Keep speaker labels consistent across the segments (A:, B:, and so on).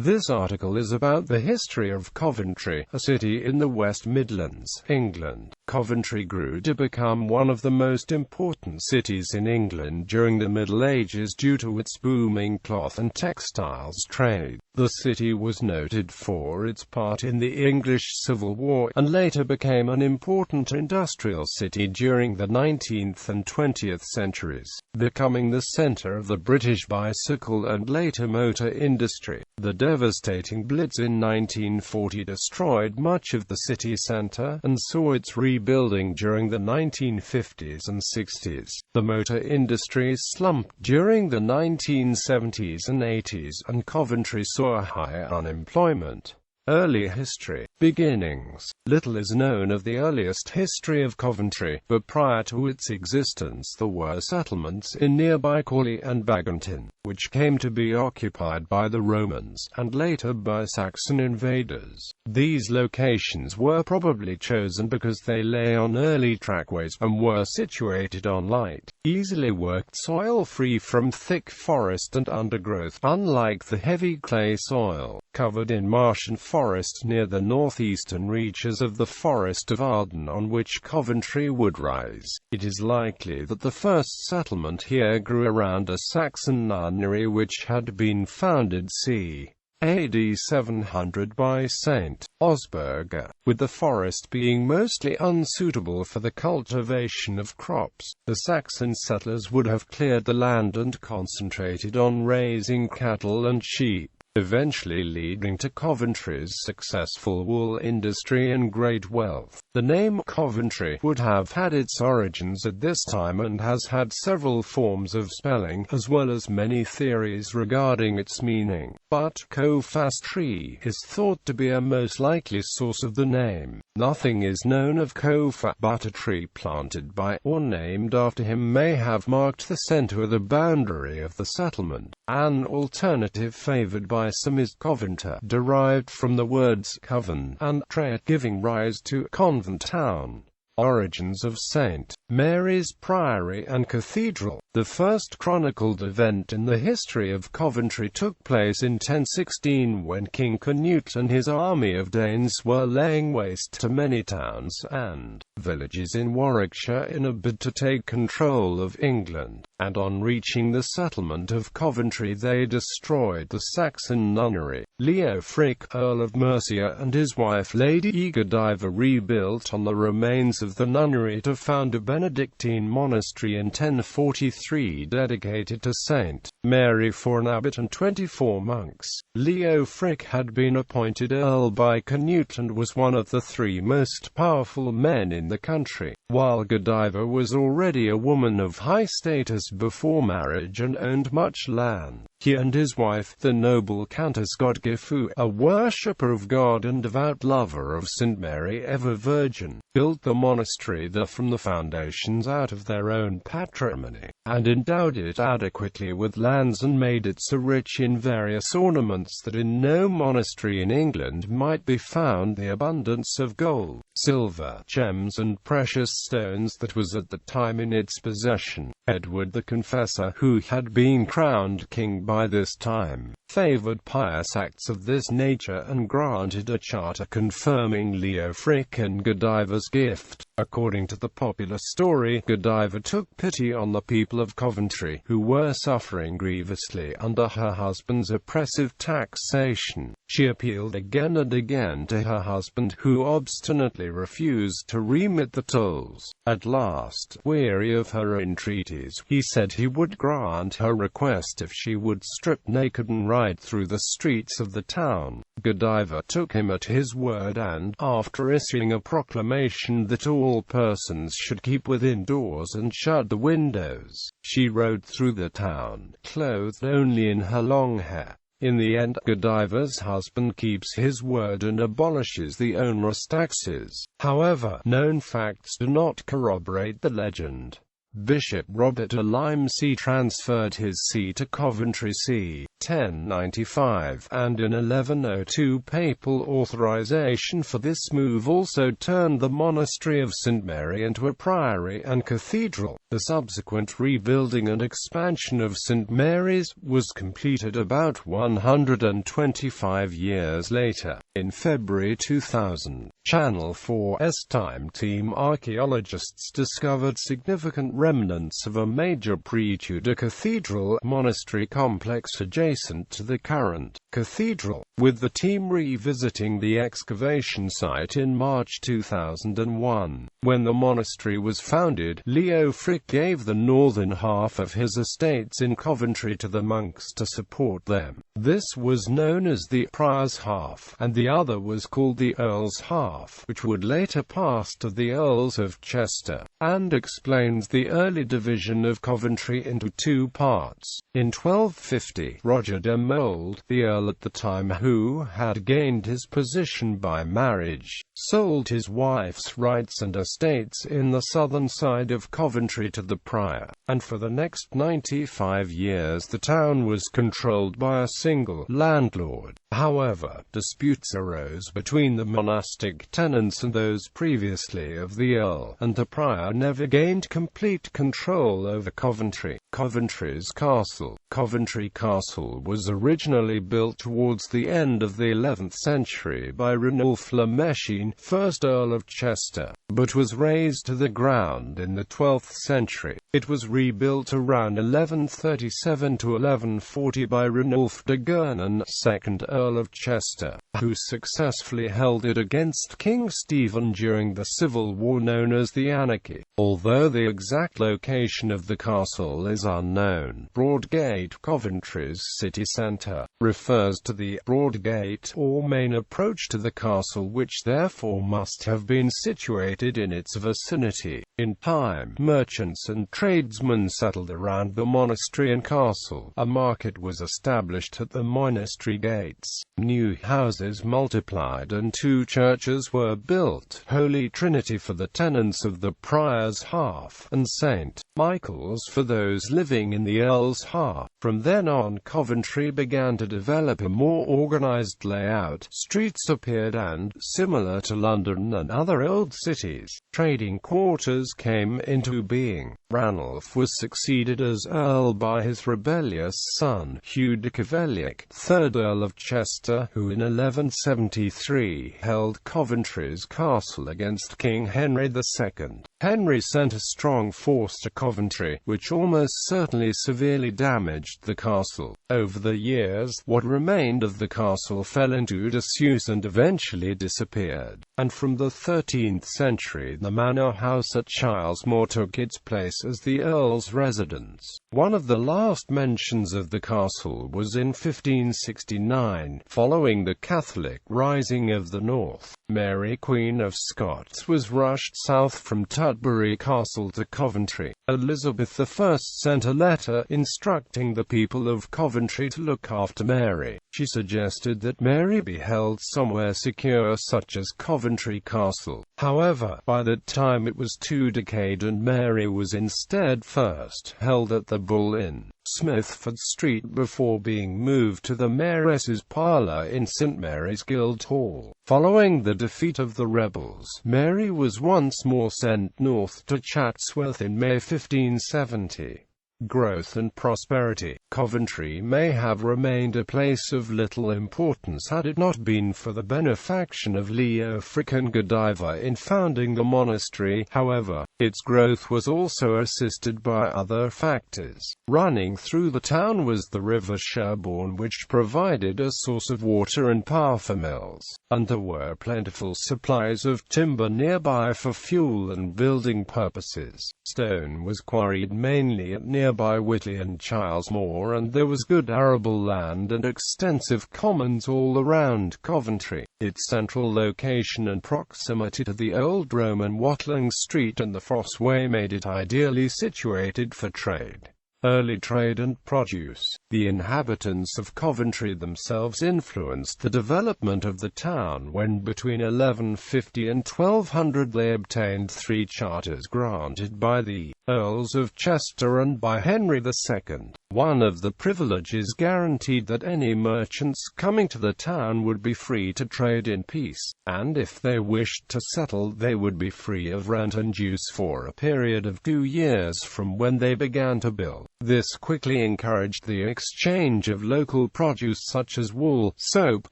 A: This article is about the history of Coventry, a city in the West Midlands, England. Coventry grew to become one of the most important cities in England during the Middle Ages due to its booming cloth and textiles trade. The city was noted for its part in the English Civil War, and later became an important industrial city during the 19th and 20th centuries, becoming the centre of the British bicycle and later motor industry. The devastating Blitz in 1940 destroyed much of the city centre, and saw its rebuilding during the 1950s and 60s. The motor industry slumped during the 1970s and 80s, and Coventry saw high unemployment. Early history. Beginnings. Little is known of the earliest history of Coventry, but prior to its existence there were settlements in nearby Crawley and Benedictine, which came to be occupied by the Romans, and later by Saxon invaders. These locations were probably chosen because they lay on early trackways, and were situated on light, easily worked soil free from thick forest and undergrowth, unlike the heavy clay soil, covered in marsh and forest near the northeastern reaches of the Forest of Arden on which Coventry would rise. It is likely that the first settlement here grew around a Saxon nunnery which had been founded c. AD 700 by St. Osberga, with the forest being mostly unsuitable for the cultivation of crops. The Saxon settlers would have cleared the land and concentrated on raising cattle and sheep, eventually leading to Coventry's successful wool industry and great wealth. The name Coventry would have had its origins at this time and has had several forms of spelling, as well as many theories regarding its meaning, but Coventry is thought to be a most likely source of the name. Nothing is known of Coventry, but a tree planted by or named after him may have marked the centre or the boundary of the settlement. An alternative favoured by some is Coventer, derived from the words coven and trade, giving rise to convent town. Origins of St. Mary's Priory and Cathedral. The first chronicled event in the history of Coventry took place in 1016 when King Canute and his army of Danes were laying waste to many towns and villages in Warwickshire in a bid to take control of England, and on reaching the settlement of Coventry they destroyed the Saxon nunnery. Leofric, Earl of Mercia, and his wife Lady Godiva rebuilt on the remains of the nunnery to found a Benedictine monastery in 1043 dedicated to Saint Mary for an abbot and 24 monks. Leofric had been appointed earl by Canute and was one of the three most powerful men in the country, while Godiva was already a woman of high status before marriage and owned much land. He and his wife, the noble Countess Godgifu, a worshipper of God and devout lover of St. Mary Ever Virgin, built the monastery there from the foundations out of their own patrimony, and endowed it adequately with lands and made it so rich in various ornaments that in no monastery in England might be found the abundance of gold, silver, gems and precious stones that was at the time in its possession. Edward the Confessor, who had been crowned king by this time, favoured pious acts of this nature and granted a charter confirming Leofric and Godiva's gift. According to the popular story, Godiva took pity on the people of Coventry, who were suffering grievously under her husband's oppressive taxation. She appealed again and again to her husband, who obstinately refused to remit the tolls. At last, weary of her entreaties, he said he would grant her request if she would strip naked and ride through the streets of the town. Godiva took him at his word and, after issuing a proclamation that all persons should keep within doors and shut the windows, she rode through the town, clothed only in her long hair. In the end, Godiva's husband keeps his word and abolishes the onerous taxes. However, known facts do not corroborate the legend. Bishop Robert of Limesey transferred his see to Coventry c. 1095, and in 1102 papal authorization for this move also turned the monastery of St Mary into a priory and cathedral. The subsequent rebuilding and expansion of St Mary's was completed about 125 years later. In February 2000, Channel 4's Time Team archaeologists discovered significant remnants of a major pre-Tudor cathedral monastery complex adjacent to the current cathedral, with the team revisiting the excavation site in March 2001. When the monastery was founded, Leo Frick gave the northern half of his estates in Coventry to the monks to support them. This was known as the Prior's half, and the other was called the Earl's half, which would later pass to the Earls of Chester, and explains the early division of Coventry into two parts. In 1250, Roger de Mould, the Earl at the time who had gained his position by marriage, sold his wife's rights and estates in the southern side of Coventry to the prior, and for the next 95 years the town was controlled by a single landlord. However, disputes arose between the monastic tenants and those previously of the Earl, and the prior never gained complete control over Coventry. Coventry's castle. Coventry Castle was originally built towards the end of the 11th century by Ranulph le Mechine, 1st Earl of Chester, but was razed to the ground in the 12th century. It was rebuilt around 1137 to 1140 by Ranulph de Gernon, 2nd Earl of Chester, who successfully held it against King Stephen during the civil war known as the Anarchy. Although the exact location of the castle is unknown, Broadgate, Coventry's city centre, refers to the Broad Gate, or main approach to the castle, which therefore must have been situated in its vicinity. In time, merchants and tradesmen settled around the monastery and castle. A market was established at the monastery gates. New houses multiplied and two churches were built, Holy Trinity for the tenants of the Prior's half, and St. Michael's for those living in the Earl's half. From then on, Coventry began to develop a more organized layout. Streets appeared and, similar to London and other old cities, trading quarters came into being. Ranulph was succeeded as Earl by his rebellious son, Hugh de Cavelic, 3rd Earl of Chester, who in 1173 held Coventry's castle against King Henry II. Henry sent a strong force to Coventry, which almost certainly severely damaged the castle. Over the years, what remained of the castle fell into disuse and eventually disappeared, and from the 13th century the manor house at Chilesmore took its place as the Earl's residence. One of the last mentions of the castle was in 1569, following the Catholic rising of the north. Mary, Queen of Scots, was rushed south from Tutbury Castle to Coventry. Elizabeth I sent a letter instructing the people of Coventry to look after Mary. She suggested that Mary be held somewhere secure such as Coventry Castle. However, by that time it was too decayed and Mary was instead first held at the Bull Inn, Smithford Street, before being moved to the Mayoress's Parlour in St Mary's Guildhall. Following the defeat of the rebels, Mary was once more sent north to Chatsworth in May 1570. Growth and prosperity. Coventry may have remained a place of little importance had it not been for the benefaction of Leo Frick and Godiva in founding the monastery. However, its growth was also assisted by other factors. Running through the town was the River Sherborne, which provided a source of water and power for mills, and there were plentiful supplies of timber nearby for fuel and building purposes. Stone was quarried mainly at nearby Whitley and Chilesmore, and there was good arable land and extensive commons all around Coventry. Its central location and proximity to the old Roman Watling Street and the Fosse Way made it ideally situated for trade. Early trade and produce. The inhabitants of Coventry themselves influenced the development of the town when between 1150 and 1200 they obtained 3 charters granted by the Earls of Chester and by Henry II. One of the privileges guaranteed that any merchants coming to the town would be free to trade in peace, and if they wished to settle they would be free of rent and use for a period of 2 years from when they began to build. This quickly encouraged the exchange of local produce such as wool, soap,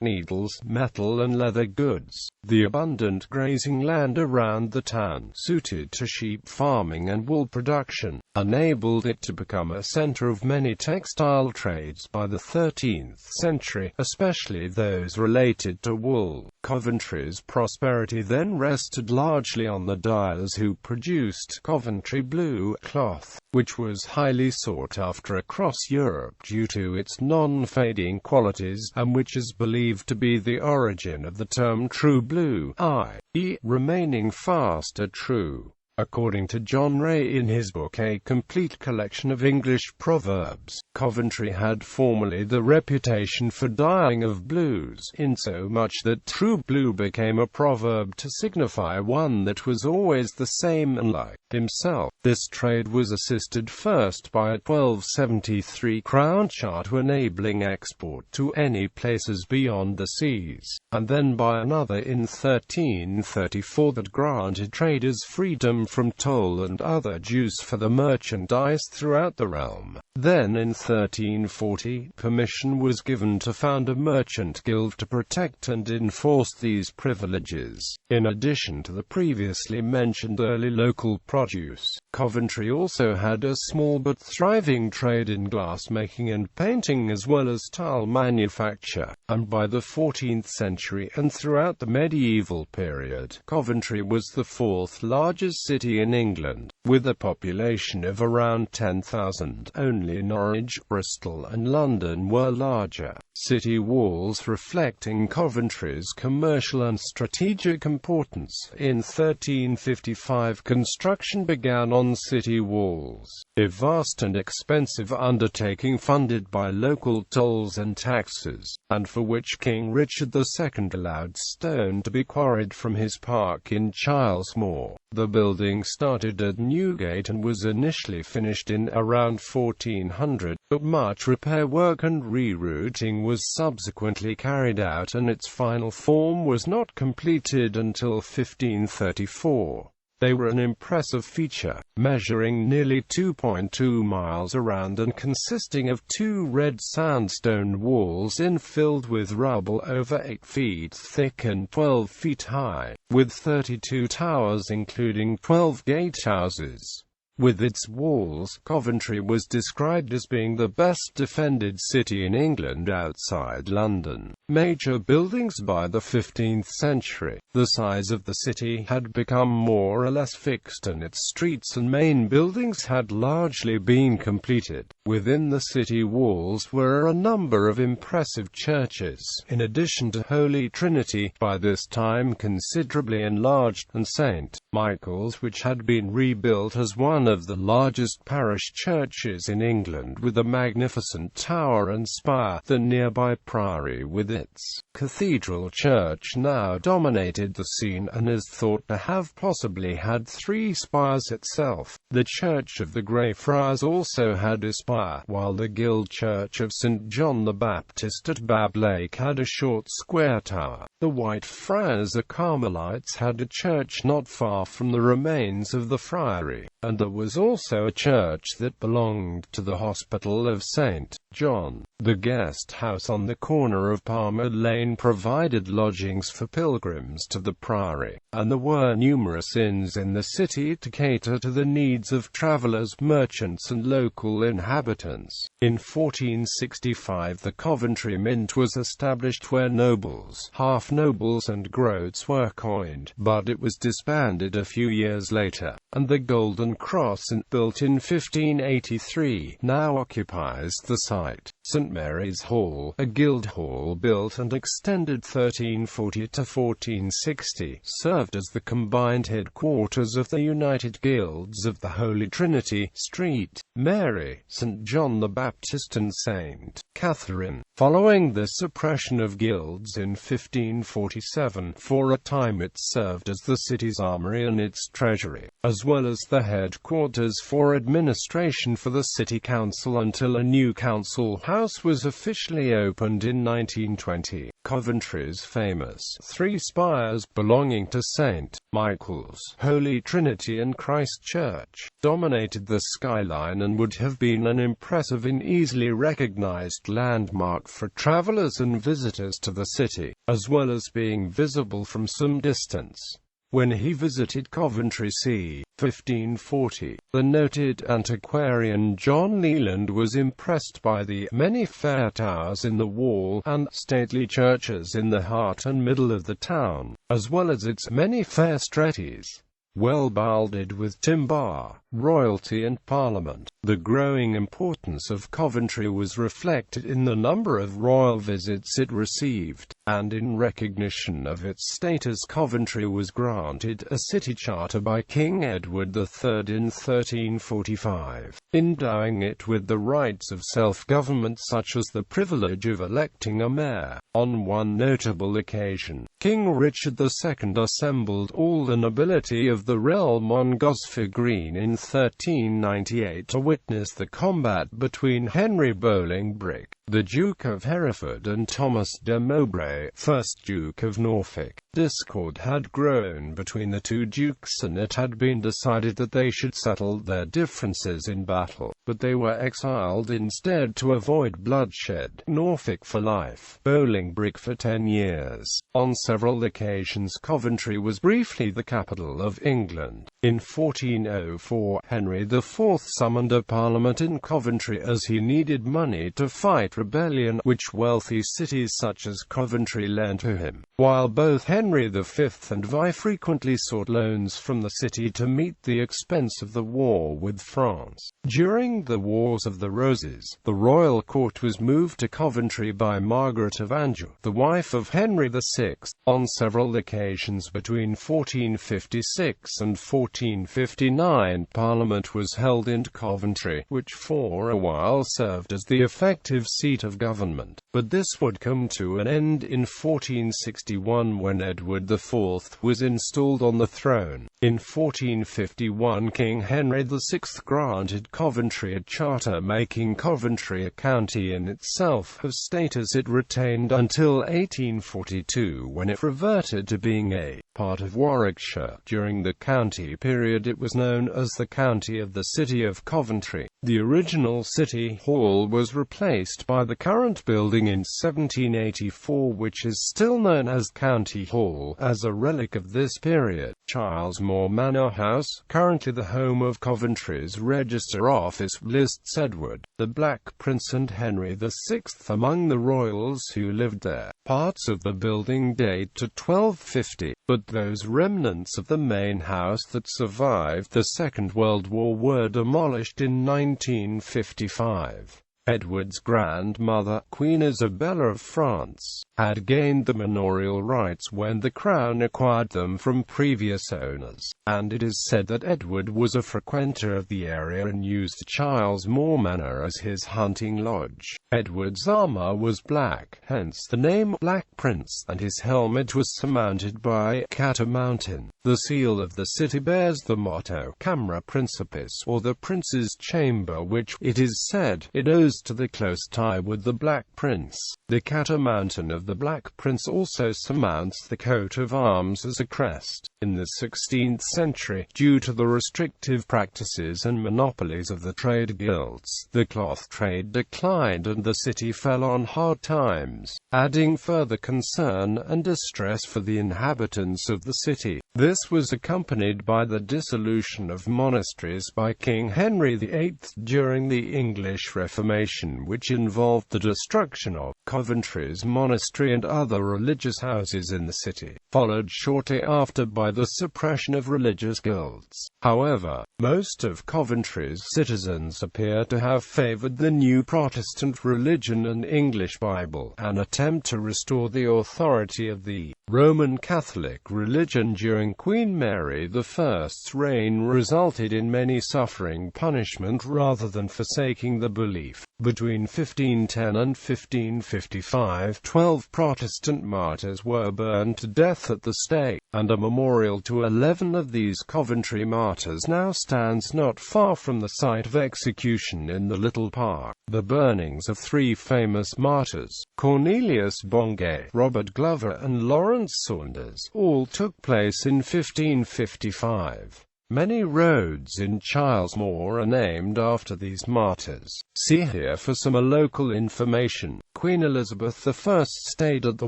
A: needles, metal and leather goods. The abundant grazing land around the town, suited to sheep farming and wool production, enabled it to become a center of many textile trades by the 13th century, especially those related to wool. Coventry's prosperity then rested largely on the dyers who produced Coventry blue cloth, which was highly sought after across Europe due to its non-fading qualities, and which is believed to be the origin of the term true blue, i.e., remaining fast at true. According to John Ray in his book A Complete Collection of English Proverbs, Coventry had formerly the reputation for dyeing of blues, insomuch that true blue became a proverb to signify one that was always the same and like himself. This trade was assisted first by a 1273 Crown Charter enabling export to any places beyond the seas, and then by another in 1334 that granted traders freedom from toll and other dues for the merchandise throughout the realm. Then in 1340, permission was given to found a merchant guild to protect and enforce these privileges. In addition to the previously mentioned early local produce, Coventry also had a small but thriving trade in glass-making and painting as well as tile manufacture, and by the 14th century and throughout the medieval period, Coventry was the 4th largest city in England, with a population of around 10,000. Only Norwich, Bristol and London were larger. City walls reflecting Coventry's commercial and strategic importance. In 1355 construction began on city walls, a vast and expensive undertaking funded by local tolls and taxes, and for which King Richard II allowed stone to be quarried from his park in Chilesmore. The building started at Newgate and was initially finished in around 1400, but much repair work and rerouting was subsequently carried out and its final form was not completed until 1534. They were an impressive feature, measuring nearly 2.2 miles around and consisting of 2 red sandstone walls infilled with rubble over 8 feet thick and 12 feet high, with 32 towers including 12 gatehouses. With its walls, Coventry was described as being the best defended city in England outside London. Major buildings. By the 15th century, the size of the city had become more or less fixed and its streets and main buildings had largely been completed. Within the city walls were a number of impressive churches, in addition to Holy Trinity, by this time considerably enlarged, and St. Michael's, which had been rebuilt as one of the largest parish churches in England with a magnificent tower and spire. The nearby priory with its cathedral church now dominated the scene and is thought to have possibly had 3 spires itself. The Church of the Grey Friars also had a spire, while the Guild Church of St. John the Baptist at Bab Lake had a short square tower. The White Friars, the Carmelites, had a church not far from the remains of the friary, and there was also a church that belonged to the Hospital of St. John. The guest house on the corner of Palmer Lane provided lodgings for pilgrims to the priory, and there were numerous inns in the city to cater to the needs of travellers, merchants and local inhabitants. In 1465 the Coventry Mint was established where nobles, half-nobles and groats were coined, but it was disbanded added a few years later, and the Golden Cross, built in 1583, now occupies the site. St Mary's Hall, a guild hall built and extended 1340 to 1460, served as the combined headquarters of the United Guilds of the Holy Trinity, St. Mary, St John the Baptist and St. Catherine. Following the suppression of guilds in 1547, for a time it served as the city's armory and its treasury, as well as the headquarters for administration for the city council until a new council house was officially opened in 1920. Coventry's famous three spires, belonging to St. Michael's, Holy Trinity and Christ Church, dominated the skyline and would have been an impressive and easily recognized landmark for travelers and visitors to the city, as well as being visible from some distance. When he visited Coventry c. 1540, the noted antiquarian John Leland was impressed by the many fair towers in the wall and stately churches in the heart and middle of the town, as well as its many fair streets, well builded with timber, royalty and parliament. The growing importance of Coventry was reflected in the number of royal visits it received, and in recognition of its status, Coventry was granted a city charter by King Edward III in 1345, endowing it with the rights of self-government such as the privilege of electing a mayor. On one notable occasion, King Richard II assembled all the nobility of the realm on Gosford Green in 1398 to witness the combat between Henry Bolingbroke, the Duke of Hereford, and Thomas de Mowbray, 1st Duke of Norfolk. Discord had grown between the two dukes and it had been decided that they should settle their differences in battle, but they were exiled instead to avoid bloodshed. Norfolk for life, Bolingbroke for 10 years. On several occasions Coventry was briefly the capital of England. In 1404, Henry IV summoned a parliament in Coventry as he needed money to fight rebellion, which wealthy cities such as Coventry lent to him, while both Henry V and Vi frequently sought loans from the city to meet the expense of the war with France. During the Wars of the Roses, the royal court was moved to Coventry by Margaret of Anjou, the wife of Henry VI. On several occasions between 1456 and 1459, Parliament was held in Coventry, which for a while served as the effective seat of government. But this would come to an end in 1461 when Edward IV was installed on the throne. In 1451, King Henry VI granted Coventry a charter making Coventry a county in itself, a status it retained until 1842 when it reverted to being a part of Warwickshire. During the county period it was known as the County of the City of Coventry. The original City Hall was replaced by the current building in 1784, which is still known as County Hall, as a relic of this period. Charles Moore Manor House, currently the home of Coventry's Register Office, lists Edward, the Black Prince and Henry VI among the royals who lived there. Parts of the building date to 1250, but those remnants of the main house that survived the Second World War were demolished in 1955. Edward's grandmother, Queen Isabella of France, had gained the manorial rights when the crown acquired them from previous owners, and it is said that Edward was a frequenter of the area and used Charles Moore Manor as his hunting lodge. Edward's armor was black, hence the name Black Prince, and his helmet was surmounted by a cat-o'-mountain. The seal of the city bears the motto Camera Principis, or the Prince's Chamber, which, it is said, it owes to the close tie with the Black Prince. The cat-o'-mountain of the Black Prince also surmounts the coat of arms as a crest. In the 16th century, due to the restrictive practices and monopolies of the trade guilds, the cloth trade declined and the city fell on hard times, adding further concern and distress for the inhabitants of the city. This was accompanied by the dissolution of monasteries by King Henry VIII during the English Reformation. Reformation, which involved the destruction of Coventry's monastery and other religious houses in the city, followed shortly after by the suppression of religious guilds. However, most of Coventry's citizens appear to have favoured the new Protestant religion and English Bible. An attempt to restore the authority of the Roman Catholic religion during Queen Mary I's reign resulted in many suffering punishment rather than forsaking the belief. Between 1510 and 1555, 12 Protestant martyrs were burned to death at the stake, and a memorial to 11 of these Coventry martyrs now stands not far from the site of execution in the little park. The burnings of 3 famous martyrs, Cornelius Bungay, Robert Glover and Lawrence Saunders, all took place in 1555. Many roads in Chilesmore are named after these martyrs. See here for some local information. Queen Elizabeth I stayed at the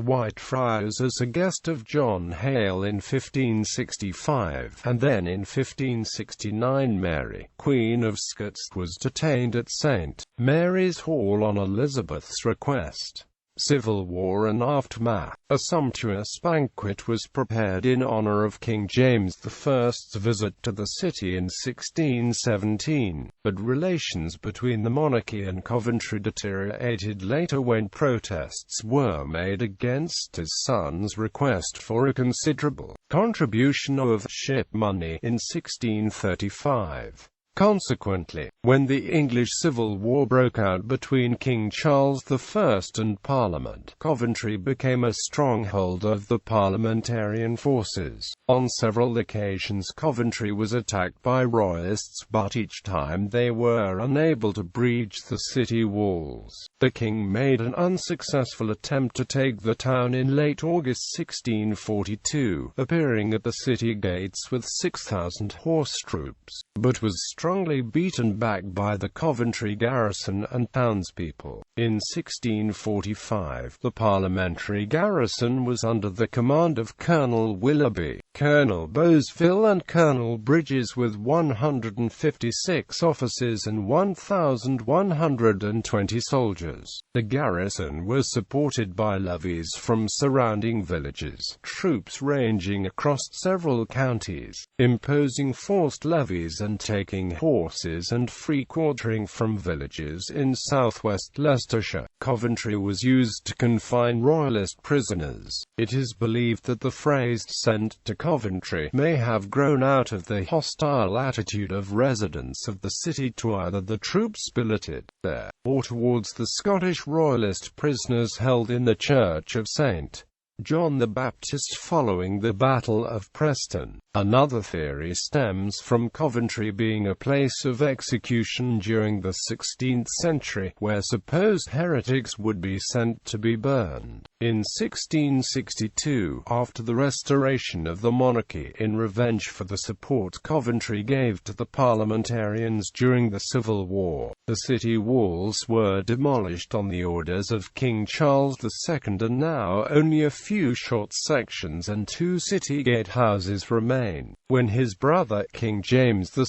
A: Whitefriars as a guest of John Hale in 1565, and then in 1569 Mary, Queen of Scots, was detained at St. Mary's Hall on Elizabeth's request. Civil War and aftermath. A sumptuous banquet was prepared in honor of King James I's visit to the city in 1617, but relations between the monarchy and Coventry deteriorated later when protests were made against his son's request for a considerable contribution of ship money in 1635. Consequently, when the English Civil War broke out between King Charles I and Parliament, Coventry became a stronghold of the parliamentarian forces. On several occasions Coventry was attacked by Royalists, but each time they were unable to breach the city walls. The king made an unsuccessful attempt to take the town in late August 1642, appearing at the city gates with 6,000 horse troops, but was strongly beaten back by the Coventry garrison and townspeople. In 1645, the parliamentary garrison was under the command of Colonel Willoughby, Colonel Bosville and Colonel Bridges, with 156 officers and 1,120 soldiers. The garrison was supported by levies from surrounding villages, troops ranging across several counties, imposing forced levies and taking horses and free quartering from villages in southwest Leicestershire. Coventry was used to confine royalist prisoners. It is believed that the phrase "sent to Coventry" may have grown out of the hostile attitude of residents of the city to either the troops billeted there, or towards the Scottish royalist prisoners held in the Church of St. John the Baptist following the Battle of Preston. Another theory stems from Coventry being a place of execution during the 16th century, where supposed heretics would be sent to be burned. In 1662, after the restoration of the monarchy in revenge for the support Coventry gave to the parliamentarians during the Civil War, the city walls were demolished on the orders of King Charles II, and now only a few short sections and 2 city gatehouses remain. When his brother King James II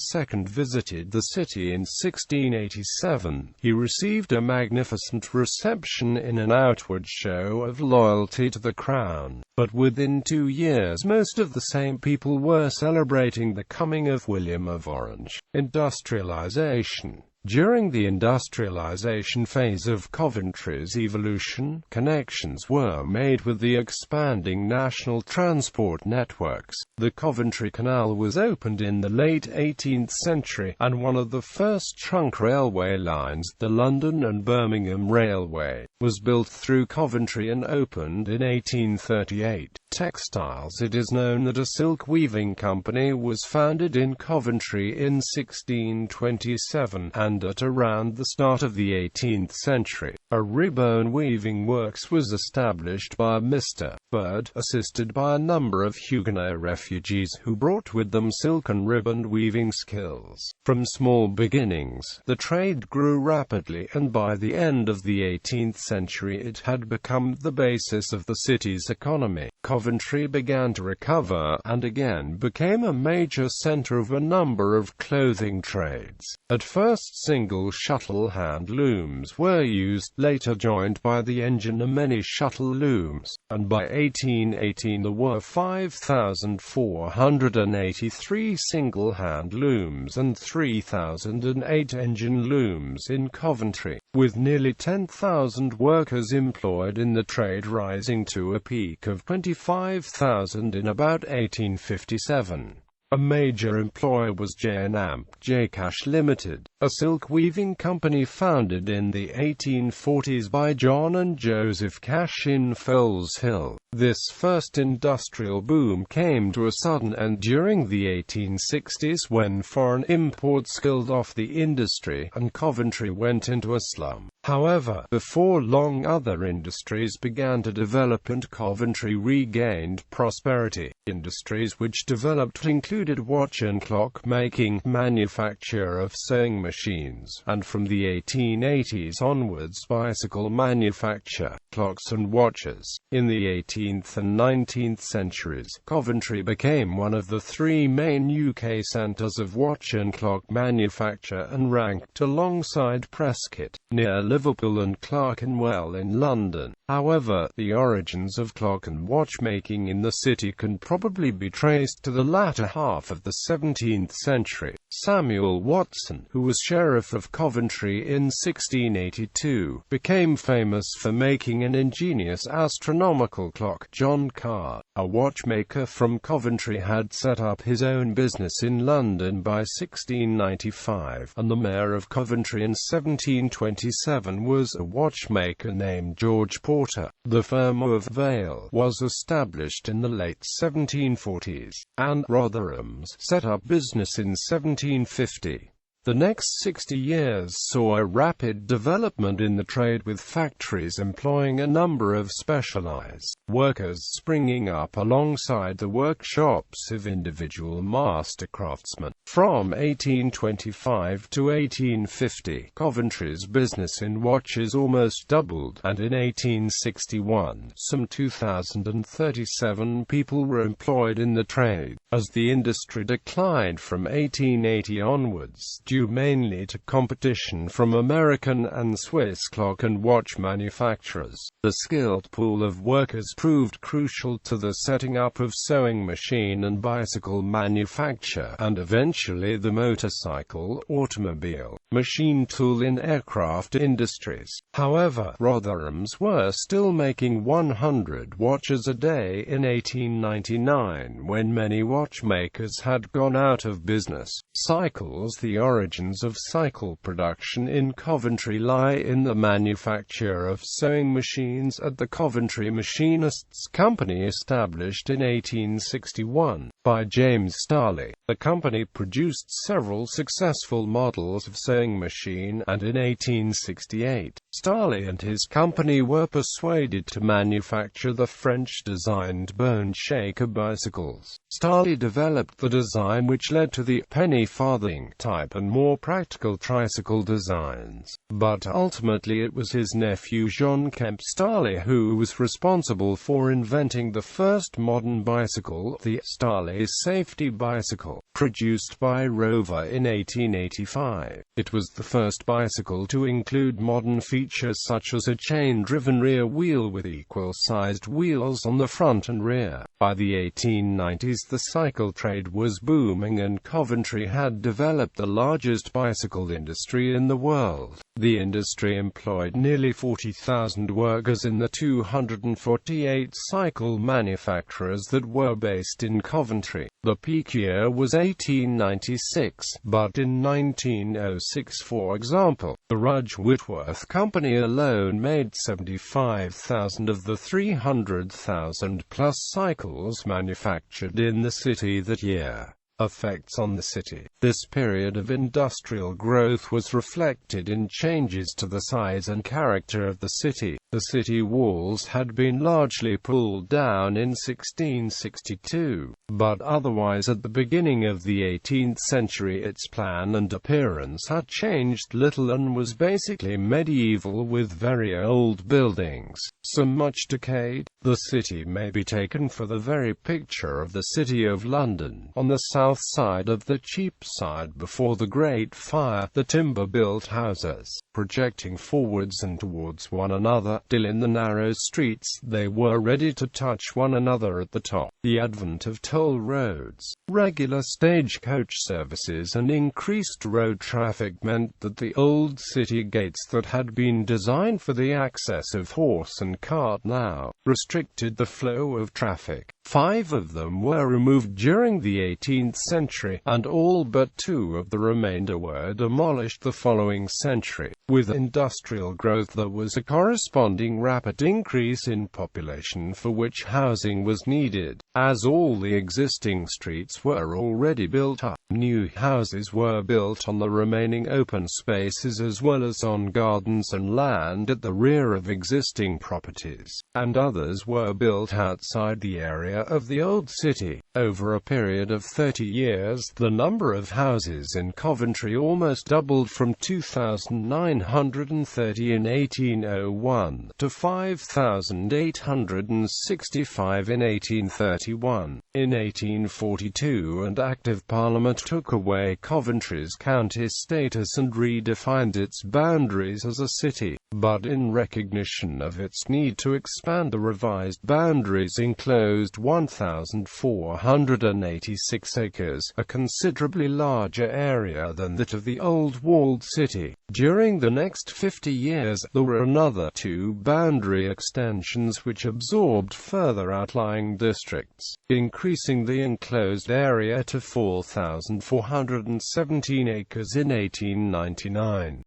A: visited the city in 1687, he received a magnificent reception in an outward show of loyalty to the crown. But within 2 years most of the same people were celebrating the coming of William of Orange. Industrialization. During the industrialization phase of Coventry's evolution, connections were made with the expanding national transport networks. The Coventry Canal was opened in the late 18th century, and one of the first trunk railway lines, the London and Birmingham Railway, was built through Coventry and opened in 1838. Textiles. It is known that a silk weaving company was founded in Coventry in 1627, and at around the start of the 18th century, a ribbon weaving works was established by Mr. Bird, assisted by a number of Huguenot refugees who brought with them silk and ribbon weaving skills. From small beginnings, the trade grew rapidly, and by the end of the 18th century it had become the basis of the city's economy. Coventry began to recover, and again became a major centre of a number of clothing trades. At first single shuttle hand looms were used, later joined by the engine and many shuttle looms, and by 1818 there were 5,483 single hand looms and 3,008 engine looms in Coventry, with nearly 10,000 workers employed in the trade, rising to a peak of 25,000 in about 1857. A major employer was J&J Cash Limited, a silk weaving company founded in the 1840s by John and Joseph Cash in Foles Hill. This first industrial boom came to a sudden end during the 1860s when foreign imports killed off the industry, and Coventry went into a slum. However, before long other industries began to develop and Coventry regained prosperity. Industries which developed included watch and clock making, manufacture of sewing machines, and from the 1880s onwards bicycle manufacture, clocks and watches. In the 18th and 19th centuries, Coventry became one of the three main UK centres of watch and clock manufacture and ranked alongside Prescott, near Liverpool, and Clerkenwell in London. However, the origins of clock and watchmaking in the city can probably be traced to the latter half of the 17th century. Samuel Watson, who was Sheriff of Coventry in 1682, became famous for making an ingenious astronomical clock. John Carr, a watchmaker from Coventry, had set up his own business in London by 1695, and the Mayor of Coventry in 1727 was a watchmaker named George Porter. The firm of Vale was established in the late 1740s, and Rotherham's set up business in 1750. The next 60 years saw a rapid development in the trade, with factories employing a number of specialized workers springing up alongside the workshops of individual master craftsmen. From 1825 to 1850, Coventry's business in watches almost doubled, and in 1861, some 2,037 people were employed in the trade. As the industry declined from 1880 onwards, due mainly to competition from American and Swiss clock and watch manufacturers, the skilled pool of workers proved crucial to the setting up of sewing machine and bicycle manufacture, and eventually the motorcycle, automobile, machine tool in aircraft industries. However, Rotherham's were still making 100 watches a day in 1899 when many watchmakers had gone out of business. Cycles. The origins of cycle production in Coventry lie in the manufacture of sewing machines at the Coventry Machinists Company, established in 1861 by James Starley. The company produced several successful models of sewing machine, and in 1868, Starley and his company were persuaded to manufacture the French-designed bone shaker bicycles. Starley developed the design which led to the penny farthing type and more practical tricycle designs. But ultimately it was his nephew John Kemp Starley who was responsible for inventing the first modern bicycle, the Starley Safety Bicycle, produced by Rover in 1885. It was the first bicycle to include modern features such as a chain-driven rear wheel with equal-sized wheels on the front and rear. By the 1890s the cycle trade was booming, and Coventry had developed the largest bicycle industry in the world. The industry employed nearly 40,000 workers in the 248 cycle manufacturers that were based in Coventry. The peak year was 1896, but in 1906, for example, the Rudge Whitworth Company alone made 75,000 of the 300,000 plus cycles manufactured in the city that year. Effects on the city. This period of industrial growth was reflected in changes to the size and character of the city. The city walls had been largely pulled down in 1662, but otherwise at the beginning of the 18th century its plan and appearance had changed little and was basically medieval with very old buildings, some much decayed. The city may be taken for the very picture of the City of London. On the south south side of the Cheapside before the Great Fire, the timber-built houses, projecting forwards and towards one another, till in the narrow streets they were ready to touch one another at the top. The advent of toll roads, regular stagecoach services and increased road traffic meant that the old city gates that had been designed for the access of horse and cart now restricted the flow of traffic. 5 of them were removed during the 18th century, and all but 2 of the remainder were demolished the following century. With industrial growth there was a corresponding rapid increase in population for which housing was needed. As all the existing streets were already built up, new houses were built on the remaining open spaces as well as on gardens and land at the rear of existing properties, and others were built outside the area of the old city. Over a period of 30 years, the number of houses in Coventry almost doubled from 2,930 in 1801 to 5,865 in 1831. In 1842 an Act of Parliament took away Coventry's county status and redefined its boundaries as a city, but in recognition of its need to expand, the revised boundaries enclosed 1,486 acres, a considerably larger area than that of the old walled city. During the next 50 years, there were another 2 boundary extensions which absorbed further outlying districts, increasing the enclosed area to 4,417 acres in 1899.